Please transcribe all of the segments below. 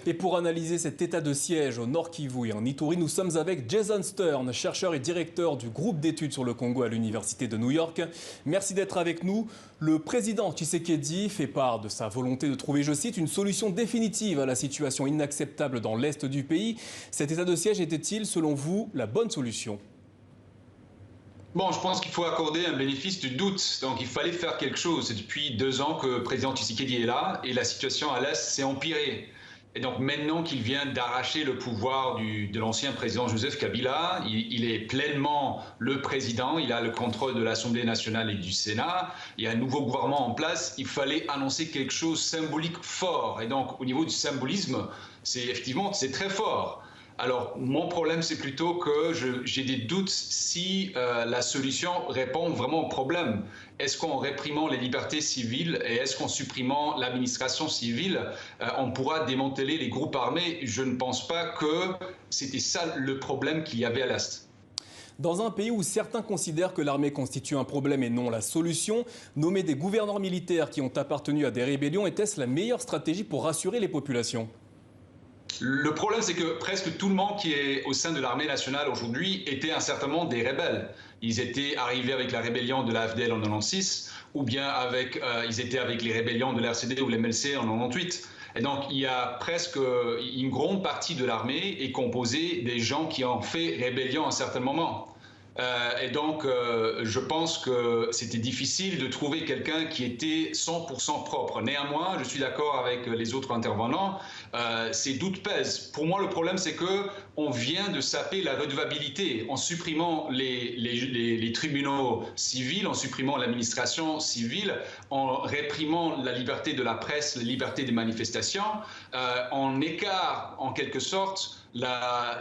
Et pour analyser cet état de siège au Nord Kivu et en Ituri, nous sommes avec Jason Stern, chercheur et directeur du groupe d'études sur le Congo à l'Université de New York. Merci d'être avec nous. Le président Tshisekedi fait part de sa volonté de trouver, je cite, une solution définitive à la situation inacceptable dans l'Est du pays. Cet état de siège était-il, selon vous, la bonne solution ? Bon, je pense qu'il faut accorder un bénéfice du doute. Donc, il fallait faire quelque chose. C'est depuis 2 ans que le président Tshisekedi est là et la situation à l'Est s'est empirée. Et donc, maintenant qu'il vient d'arracher le pouvoir de l'ancien président Joseph Kabila, il est pleinement le président. Il a le contrôle de l'Assemblée nationale et du Sénat. Il y a un nouveau gouvernement en place. Il fallait annoncer quelque chose de symbolique fort. Et donc, au niveau du symbolisme, c'est très fort. Alors, mon problème, c'est plutôt que j'ai des doutes si la solution répond vraiment au problème. Est-ce qu'en réprimant les libertés civiles et est-ce qu'en supprimant l'administration civile, on pourra démanteler les groupes armés? Je ne pense pas que c'était ça le problème qu'il y avait à l'Est. Dans un pays où certains considèrent que l'armée constitue un problème et non la solution, nommer des gouverneurs militaires qui ont appartenu à des rébellions, était-ce la meilleure stratégie pour rassurer les populations ? Le problème, c'est que presque tout le monde qui est au sein de l'armée nationale aujourd'hui était certainement des rebelles. Ils étaient arrivés avec la rébellion de l'AFDL en 96, ou bien ils étaient avec les rébellions de l'RCD ou l'MLC en 98. Et donc, il y a presque une grande partie de l'armée est composée des gens qui ont fait rébellion à un certain moment. Et donc, je pense que c'était difficile de trouver quelqu'un qui était 100% propre. Néanmoins, je suis d'accord avec les autres intervenants, ces doutes pèsent. Pour moi, le problème, c'est qu'on vient de saper la redevabilité en supprimant les tribunaux civils, en supprimant l'administration civile, en réprimant la liberté de la presse, la liberté des manifestations, en écart, en quelque sorte,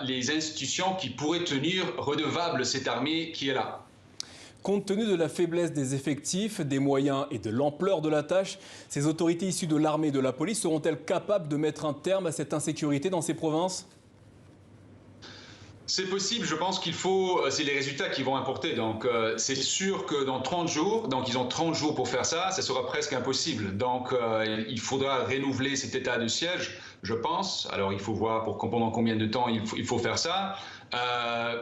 les institutions qui pourraient tenir redevable cette armée qui est là. Compte tenu de la faiblesse des effectifs, des moyens et de l'ampleur de la tâche, ces autorités issues de l'armée et de la police seront-elles capables de mettre un terme à cette insécurité dans ces provinces ? C'est possible, je pense c'est les résultats qui vont importer. Donc, c'est sûr que dans 30 jours, donc ils ont 30 jours pour faire ça, ça sera presque impossible. Donc, il faudra renouveler cet état de siège, je pense. Alors, il faut voir pendant combien de temps il faut faire ça.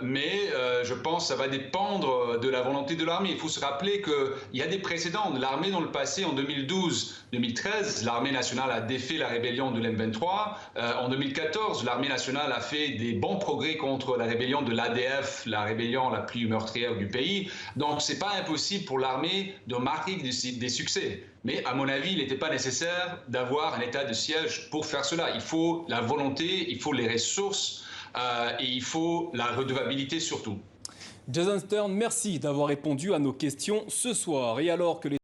Mais je pense que ça va dépendre de la volonté de l'armée. Il faut se rappeler qu'il y a des précédents. L'armée dans le passé, en 2012-2013, l'armée nationale a défait la rébellion de l'M23. En 2014, l'armée nationale a fait des bons progrès contre la rébellion de l'ADF, la rébellion la plus meurtrière du pays. Donc, ce n'est pas impossible pour l'armée de marquer des succès. Mais à mon avis, il n'était pas nécessaire d'avoir un état de siège pour faire cela. Il faut la volonté, il faut les ressources. Et il faut la redevabilité surtout. Jason Stern, merci d'avoir répondu à nos questions ce soir. Et alors que les